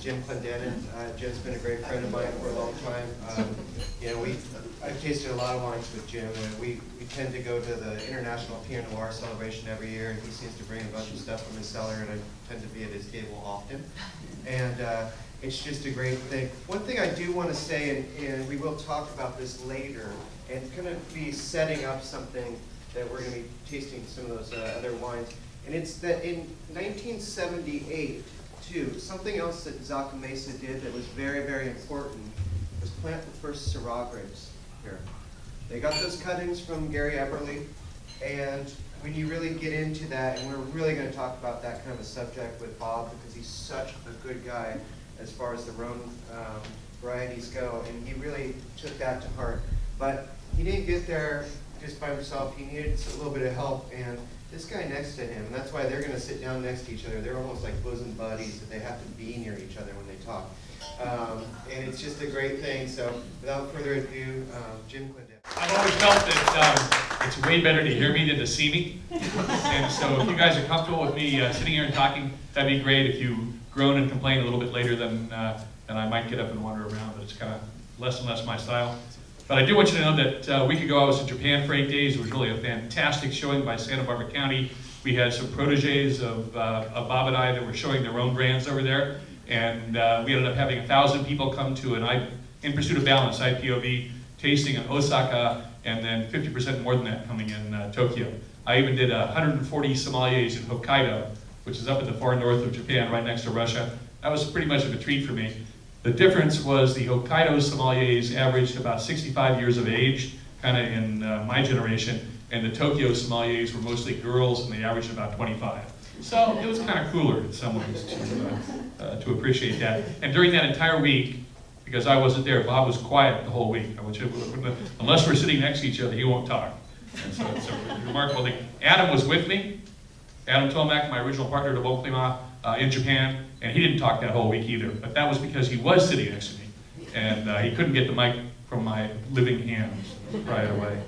Jim Clendenen. Jim's been a great friend of mine for a long time. I've tasted a lot of wines with Jim, and we tend to go to the International Pinot Noir celebration every year, and he seems to bring a bunch of stuff from his cellar, and I tend to be at his table often. And it's just a great thing. One thing I do want to say, and we will talk about this later, and kind of be setting up something that we're going to be tasting some of those other wines. And it's that in 1978, too, something else that Zaca Mesa did that was very, very important was plant the first Syrah grapes here. They got those cuttings from Gary Eberly, and when you really get into that, and we're really going to talk about that kind of a subject with Bob because he's such a good guy as far as the Rhone varieties go, and he really took that to heart. But he didn't get there just by himself. He needed a little bit of help, and this guy next to him, and that's why they're going to sit down next to each other. They're almost like bosom buddies, that they have to be near each other when they talk. And it's just a great thing. So without further ado, Jim Clendenen. I've always felt that it's way better to hear me than to see me. And so if you guys are comfortable with me sitting here and talking, that'd be great. If you groan and complain a little bit later, then I might get up and wander around, but it's kind of less and less my style. But I do want you to know that a week ago I was in Japan for 8 days. It was really a fantastic showing by Santa Barbara County. We had some proteges of Bob and I that were showing their own brands over there. And we ended up having 1,000 people come to an In Pursuit of Balance, IPOV, tasting in Osaka, and then 50% more than that coming in Tokyo. I even did 140 sommeliers in Hokkaido, which is up in the far north of Japan, right next to Russia. That was pretty much of a treat for me. The difference was the Hokkaido sommeliers averaged about 65 years of age, kind of in my generation, and the Tokyo sommeliers were mostly girls, and they averaged about 25. So it was kind of cooler in some ways to appreciate that. And during that entire week, because I wasn't there, Bob was quiet the whole week. Unless we're sitting next to each other, he won't talk. And so it's a remarkable thing. Adam was with me. Adam Tolmach, my original partner at Au Bon Climat in Japan, and he didn't talk that whole week either. But that was because he was sitting next to me, and he couldn't get the mic from my living hands right away.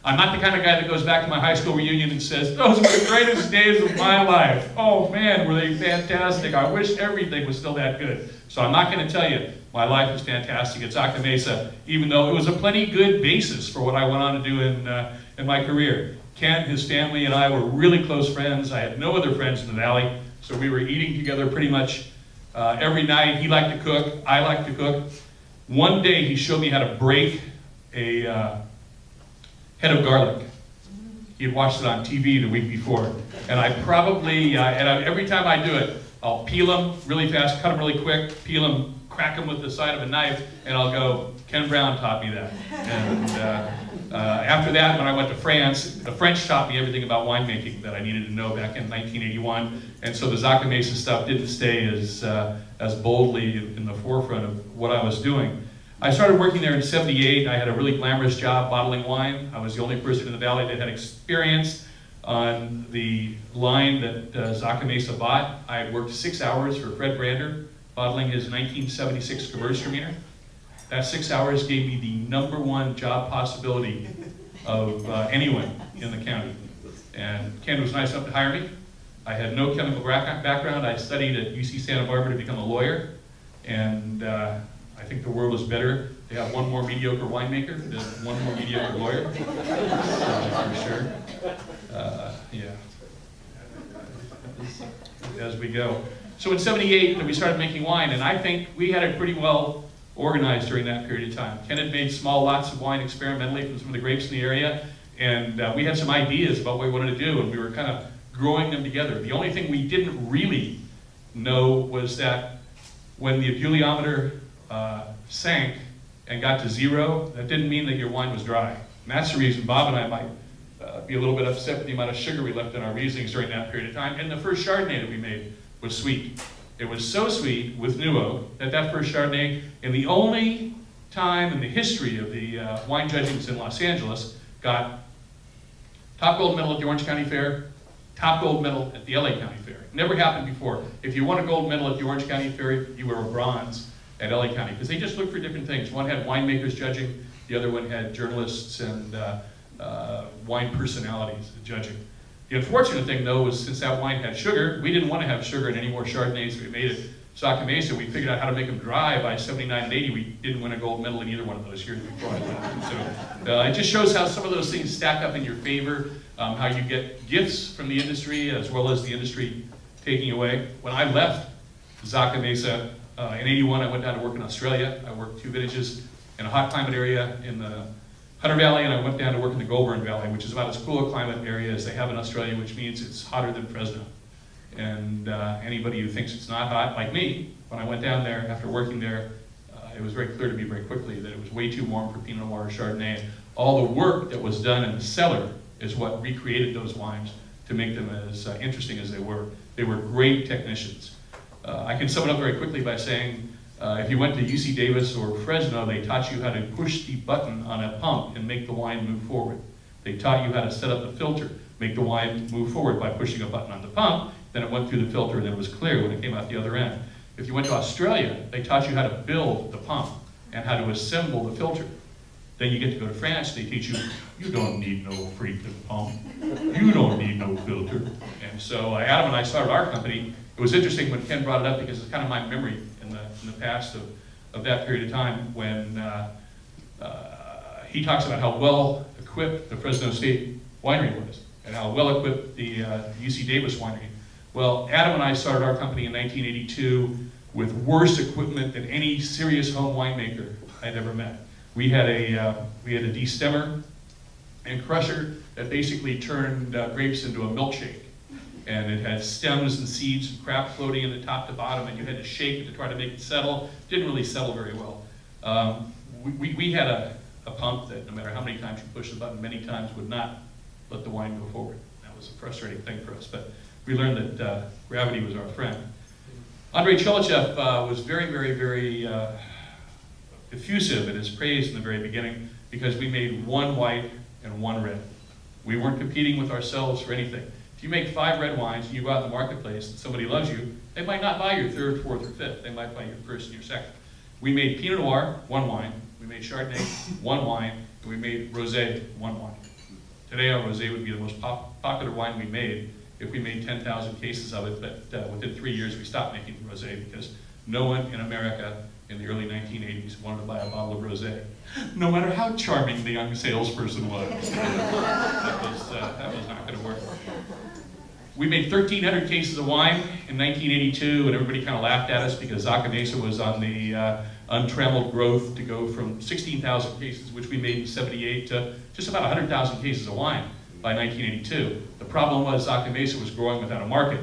I'm not the kind of guy that goes back to my high school reunion and says, "Those were the greatest days of my life. Oh man, were they fantastic. I wish everything was still that good." So I'm not going to tell you my life was fantastic at Zaca Mesa, even though it was a plenty good basis for what I went on to do in my career. Ken, his family, and I were really close friends. I had no other friends in the valley, so we were eating together pretty much every night. He liked to cook. I liked to cook. One day he showed me how to break a head of garlic. He had watched it on TV the week before. And I probably, every time I do it, I'll peel them really fast, cut them really quick, peel them, crack them with the side of a knife, and I'll go, Ken Brown taught me that. And after that, when I went to France, the French taught me everything about winemaking that I needed to know back in 1981. And so the Zaca Mesa stuff didn't stay as boldly in the forefront of what I was doing. I started working there in '78. I had a really glamorous job bottling wine. I was the only person in the valley that had experience on the line that Zaca Mesa bought. I worked 6 hours for Fred Brander, bottling his 1976 Gewürztraminer. That 6 hours gave me the #1 job possibility of anyone in the county. And Ken was nice enough to hire me. I had no chemical background. I studied at UC Santa Barbara to become a lawyer. And I think the world is better to have one more mediocre winemaker than one more mediocre lawyer, for sure. Yeah, as we go. So in '78, we started making wine, and I think we had it pretty well organized during that period of time. Ken had made small lots of wine experimentally from some of the grapes in the area, and we had some ideas about what we wanted to do, and we were kind of growing them together. The only thing we didn't really know was that when the abuleometer sank and got to 0, that didn't mean that your wine was dry. And that's the reason Bob and I might be a little bit upset with the amount of sugar we left in our Rieslings during that period of time. And the first Chardonnay that we made was sweet. It was so sweet with new oak that first Chardonnay, and the only time in the history of the wine judgings in Los Angeles, got top gold medal at the Orange County Fair, top gold medal at the LA County Fair. Never happened before. If you won a gold medal at the Orange County Fair, you were a bronze at LA County, because they just looked for different things. One had winemakers judging, the other one had journalists and wine personalities judging. The unfortunate thing, though, was since that wine had sugar, we didn't want to have sugar in any more Chardonnays. We made it Zaca Mesa, we figured out how to make them dry by 79 and 80. We didn't win a gold medal in either one of those years before I left. So it just shows how some of those things stack up in your favor, how you get gifts from the industry as well as the industry taking away. When I left Zaca Mesa in 81, I went down to work in Australia. I worked 2 vintages in a hot climate area in the Hunter Valley, and I went down to work in the Goulburn Valley, which is about as cool a climate area as they have in Australia, which means it's hotter than Fresno. And anybody who thinks it's not hot, like me, when I went down there after working there, it was very clear to me very quickly that it was way too warm for Pinot Noir or Chardonnay. All the work that was done in the cellar is what recreated those wines to make them as interesting as they were. They were great technicians. I can sum it up very quickly by saying, if you went to UC Davis or Fresno, they taught you how to push the button on a pump and make the wine move forward. They taught you how to set up the filter, make the wine move forward by pushing a button on the pump, then it went through the filter and then it was clear when it came out the other end. If you went to Australia, they taught you how to build the pump and how to assemble the filter. Then you get to go to France, they teach you, you don't need no freaking pump. You don't need no filter. And so Adam and I started our company. It was interesting when Ken brought it up because it's kind of my memory in the past of that period of time when he talks about how well equipped the Fresno State winery was and how well equipped the UC Davis winery. Well, Adam and I started our company in 1982 with worse equipment than any serious home winemaker I'd ever met. We had a destemmer and crusher that basically turned grapes into a milkshake. And it had stems and seeds and crap floating in the top to bottom, and you had to shake it to try to make it settle. Didn't really settle very well. We had a pump that no matter how many times you push the button, many times would not let the wine go forward. That was a frustrating thing for us, but we learned that gravity was our friend. Andrei Chelichev was very, very, very effusive in his praise in the very beginning because we made 1 white and 1 red. We weren't competing with ourselves for anything. If you make 5 red wines and you go out in the marketplace and somebody loves you, they might not buy your 3rd, 4th, or 5th. They might buy your 1st and your 2nd. We made Pinot Noir, 1 wine. We made Chardonnay, 1 wine. And we made Rosé, 1 wine. Today our Rosé would be the most popular wine we made if we made 10,000 cases of it, but within 3 years we stopped making Rosé because no one in America in the early 1980s wanted to buy a bottle of Rosé, no matter how charming the young salesperson was. that was not going to work. We made 1,300 cases of wine in 1982, and everybody kind of laughed at us because Zaca Mesa was on the untrammeled growth to go from 16,000 cases, which we made in 78, to just about 100,000 cases of wine by 1982. The problem was Zaca Mesa was growing without a market.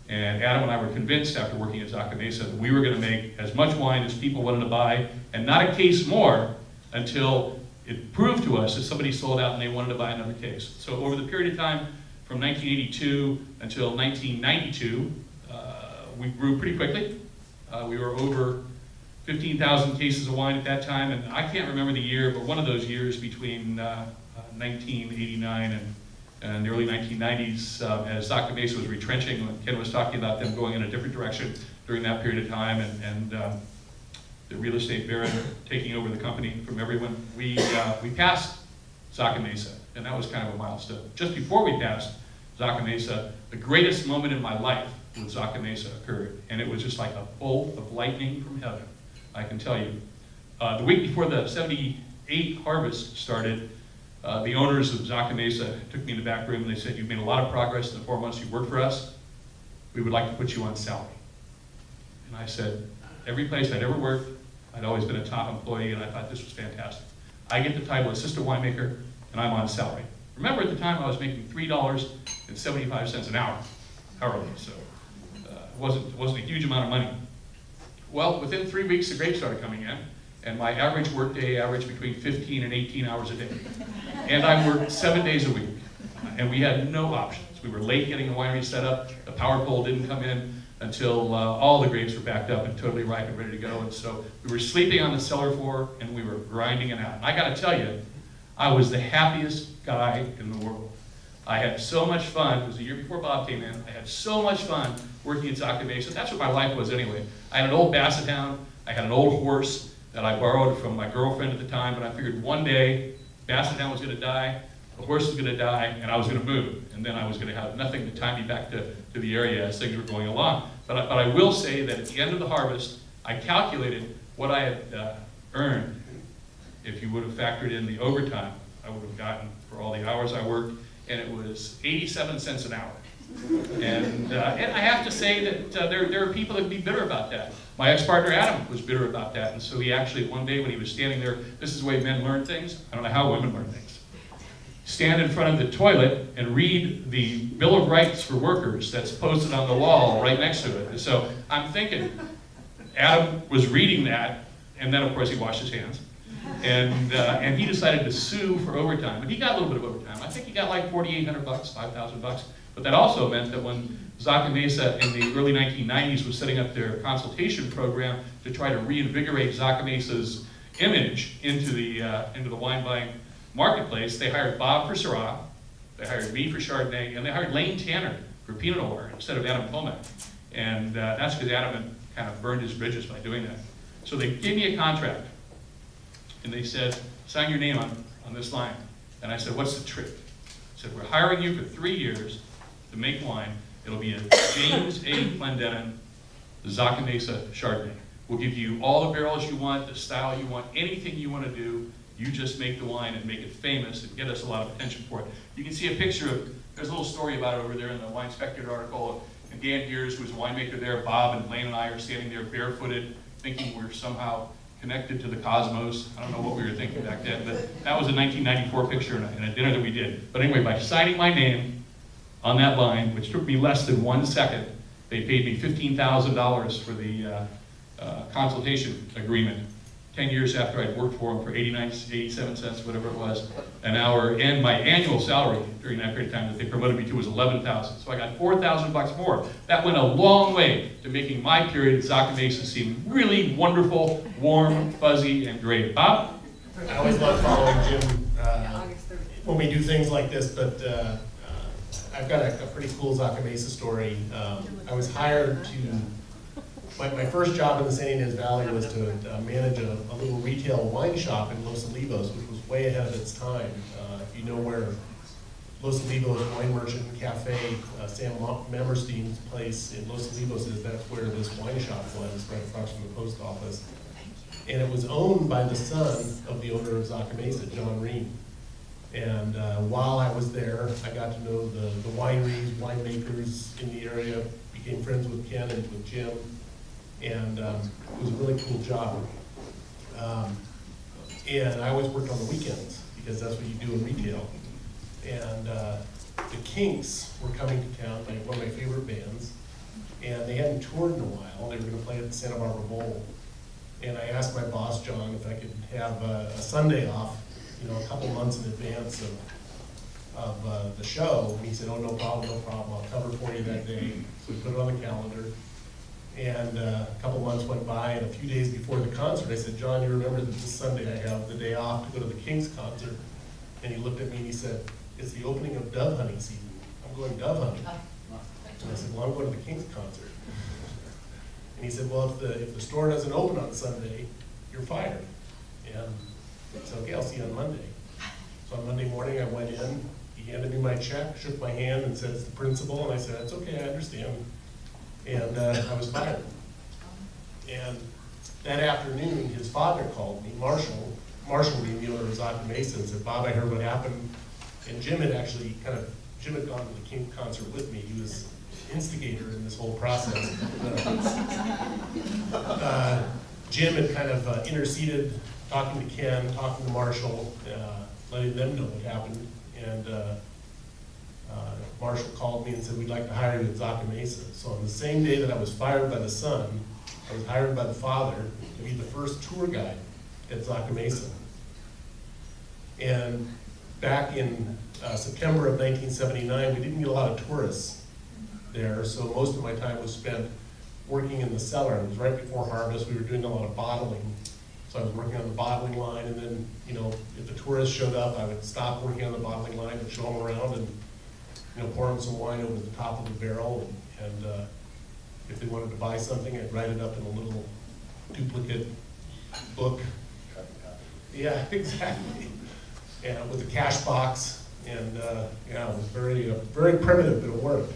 And Adam and I were convinced after working at Zaca Mesa that we were going to make as much wine as people wanted to buy, and not a case more until it proved to us that somebody sold out and they wanted to buy another case. So over the period of time from 1982 until 1992, we grew pretty quickly. We were over 15,000 cases of wine at that time, and I can't remember the year, but one of those years between 1989 and the early 1990s, as Zaca Mesa was retrenching, when Ken was talking about them going in a different direction during that period of time, and the real estate baron taking over the company from everyone, we passed Zaca Mesa, and that was kind of a milestone. Just before we passed Zaca Mesa, the greatest moment in my life with Zaca Mesa occurred, and it was just like a bolt of lightning from heaven, I can tell you. The week before the 78 harvest started, the owners of Zaca Mesa took me in the back room and they said, "You've made a lot of progress in the 4 months you've worked for us. We would like to put you on salary." And I said, every place I'd ever worked, I'd always been a top employee, and I thought this was fantastic. I get the title assistant winemaker, and I'm on salary. Remember, at the time I was making $3.75 an hour, hourly, so it wasn't a huge amount of money. Well, within 3 weeks, the grapes started coming in, and my average workday averaged between 15 and 18 hours a day. And I worked 7 days a week, and we had no options. We were late getting the winery set up. The power pole didn't come in until all the grapes were backed up and totally ripe and ready to go. And so we were sleeping on the cellar floor, and we were grinding it out. And I got to tell you, I was the happiest guy in the world. I had so much fun. It was the year before Bob came in. I had so much fun working at Zaca Mesa. That's what my life was anyway. I had an old Basset Hound. I had an old horse that I borrowed from my girlfriend at the time, but I figured one day Basset Hound was going to die, the horse was going to die, and I was going to move. And then I was going to have nothing to tie me back to the area as things were going along. But I will say that at the end of the harvest, I calculated what I had earned. If you would have factored in the overtime, I would have gotten for all the hours I worked, and it was 87 cents an hour. And I have to say that there are people that can be bitter about that. My ex-partner Adam was bitter about that, and so he actually, one day when he was standing there, this is the way men learn things, I don't know how women learn things, stand in front of the toilet and read the Bill of Rights for Workers that's posted on the wall right next to it. And so I'm thinking, Adam was reading that, and then of course he washed his hands. And he decided to sue for overtime, and he got a little bit of overtime. I think he got like $4,800, $5,000. But that also meant that when Zaca Mesa in the early 1990s was setting up their consultation program to try to reinvigorate Zaca Mesa's image into the wine buying marketplace, they hired Bob for Syrah, they hired me for Chardonnay, and they hired Lane Tanner for Pinot Noir instead of Adam Tolmach. And that's because Adam had kind of burned his bridges by doing that. So they gave me a contract. And they said, sign your name on this line. And I said, what's the trick? I said, we're hiring you for 3 years to make wine. It'll be a James A. Clendenen Zaca Mesa Chardonnay. We'll give you all the barrels you want, the style you want, anything you want to do. You just make the wine and make it famous and get us a lot of attention for it. You can see a picture of, there's a little story about it over there in the Wine Spectator article. And Dan Gears, who's a winemaker there, Bob and Lane and I are standing there barefooted, thinking we're somehow connected to the cosmos. I don't know what we were thinking back then, but that was a 1994 picture in a dinner that we did. But anyway, by signing my name on that line, which took me less than 1 second, they paid me $15,000 for the consultation agreement 10 years after I'd worked for them for 87 cents, whatever it was, an hour. And my annual salary during that period of time that they promoted me to was $11,000. So I got $4,000 more. That went a long way to making my period at Zaca Mesa seem really wonderful, warm, fuzzy, and great. Bob? I always love following Jim when we do things like this, but I've got a pretty cool Zaca Mesa story. I was hired to, my first job in the San Ynez Valley was to manage a little retail wine shop in Los Olivos, which was way ahead of its time. If you know where Los Olivos Wine Merchant Cafe, Sam Memmerstein's place in Los Olivos is, that's where this wine shop was, right across from the post office. And it was owned by the son of the owner of Zaca Mesa, John Reen. And while I was there, I got to know the wineries, winemakers in the area, became friends with Ken and with Jim, and it was a really cool job. And I always worked on the weekends, because that's what you do in retail. And the Kinks were coming to town, like one of my favorite bands, and they hadn't toured in a while. They were going to play at the Santa Barbara Bowl. And I asked my boss, John, if I could have a Sunday off, you know, a couple months in advance of the show. And he said, oh, no problem, I'll cover for you that day. So we put it on the calendar. And a couple months went by, and a few days before the concert, I said, John, you remember that this Sunday I have the day off to go to the Kings concert? And he looked at me and he said, it's the opening of dove hunting season. I'm going dove hunting. And I said, well, I'm going to the Kings concert. And he said, well, if the store doesn't open on Sunday, you're fired. And I said, okay, I'll see you on Monday. So on Monday morning, I went in, he handed me my check, shook my hand, and said, it's the principal. And I said, that's okay, I understand. And I was fired. And that afternoon, his father called me, Marshall being the owner of Zaca Mesa, and said, Bob, I heard what happened. And Jim had gone to the King concert with me. He was instigator in this whole process. Jim had kind of interceded, talking to Ken, talking to Marshall, letting them know what happened. And Marshall called me and said, we'd like to hire you at Zaca Mesa. So on the same day that I was fired by the son, I was hired by the father to be the first tour guide at Zaca Mesa. And back in September of 1979, we didn't get a lot of tourists there, so most of my time was spent working in the cellar. It was right before harvest. We were doing a lot of bottling. So I was working on the bottling line, and then, you know, if the tourists showed up, I would stop working on the bottling line and show them around and, you know, pour them some wine over the top of the barrel. And if they wanted to buy something, I'd write it up in a little duplicate book. Yeah, exactly. And with a cash box, and yeah, it was very primitive bit of work.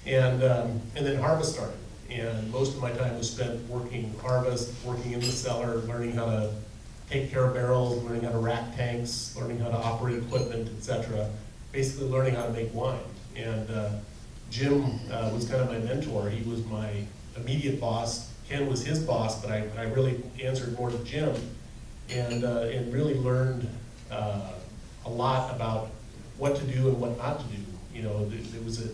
And then harvest started. And most of my time was spent working harvest, working in the cellar, learning how to take care of barrels, learning how to rack tanks, learning how to operate equipment, etc. Basically learning how to make wine. And Jim was kind of my mentor. He was my immediate boss. Ken was his boss, but I really answered more to Jim, and really learned a lot about what to do and what not to do. You know, it was a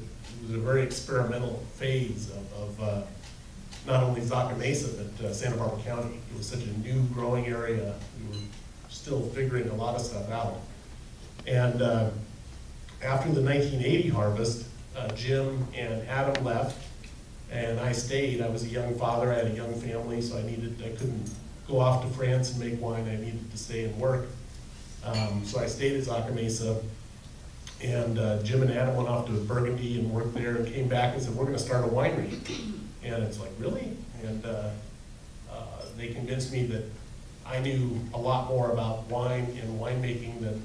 very experimental phase of not only Zaca Mesa, but Santa Barbara County. It was such a new growing area. We were still figuring a lot of stuff out. And after the 1980 harvest, Jim and Adam left, and I stayed. I was a young father, I had a young family, so I couldn't go off to France and make wine. I needed to stay and work. So I stayed at Zaca Mesa, and Jim and Adam went off to Burgundy and worked there and came back and said, we're gonna start a winery. And it's like, really? And they convinced me that I knew a lot more about wine and winemaking than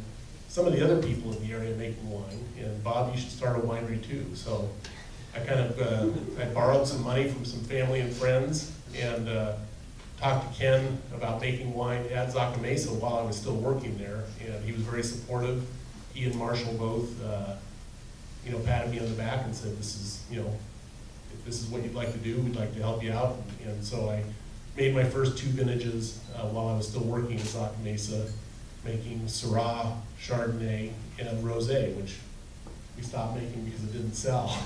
some of the other people in the area making wine. And Bob, you should start a winery too. So I kind of, I borrowed some money from some family and friends and talked to Ken about making wine at Zaca Mesa while I was still working there. And he was very supportive. He and Marshall both, you know, patted me on the back and said, this is, you know, if this is what you'd like to do, we'd like to help you out. And so I made my first 2 vintages while I was still working at Zaca Mesa, making Syrah, Chardonnay, and Rosé, which we stopped making because it didn't sell.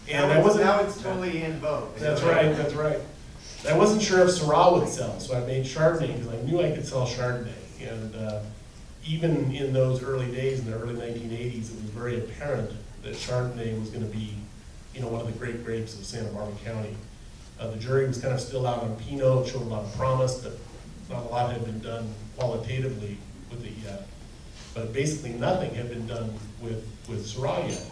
And now it's totally in vogue. That's right, that's right. I wasn't sure if Syrah would sell, so I made Chardonnay because I knew I could sell Chardonnay. And even in those early days, in the early 1980s, it was very apparent that Chardonnay was going to be, you know, one of the great grapes of Santa Barbara County. The jury was kind of still out on Pinot, showed a lot of promise, but not a lot had been done qualitatively with it yet. But basically nothing had been done with Syrah yet.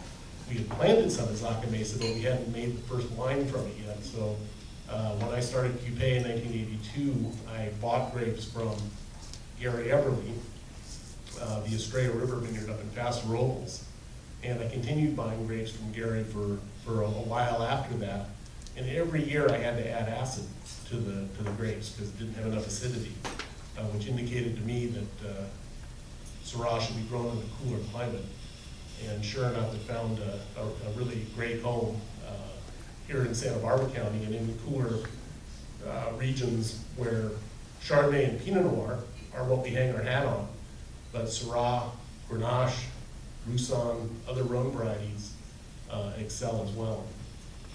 We had planted some at Zaca Mesa, but we hadn't made the first wine from it yet. So when I started Qupe in 1982, I bought grapes from Gary Everly, the Estrella River vineyard up in Paso Robles. And I continued buying grapes from Gary for a while after that. And every year I had to add acid to the grapes because it didn't have enough acidity, which indicated to me that Syrah should be grown in a cooler climate. And sure enough, it found a really great home here in Santa Barbara County and in the cooler regions where Chardonnay and Pinot Noir are what we hang our hat on. But Syrah, Grenache, Roussanne, other Rhone varieties excel as well.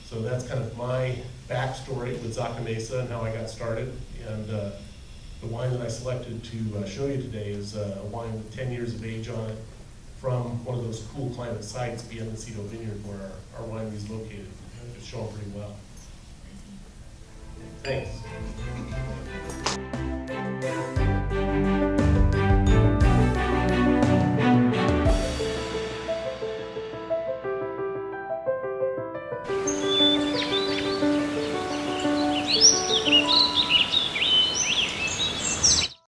So that's kind of my backstory with Zaca Mesa and how I got started. And the wine that I selected to show you today is a wine with 10 years of age on it from one of those cool climate sites, Bienancido Vineyard, where our winery is located. It's showing pretty well. Thanks.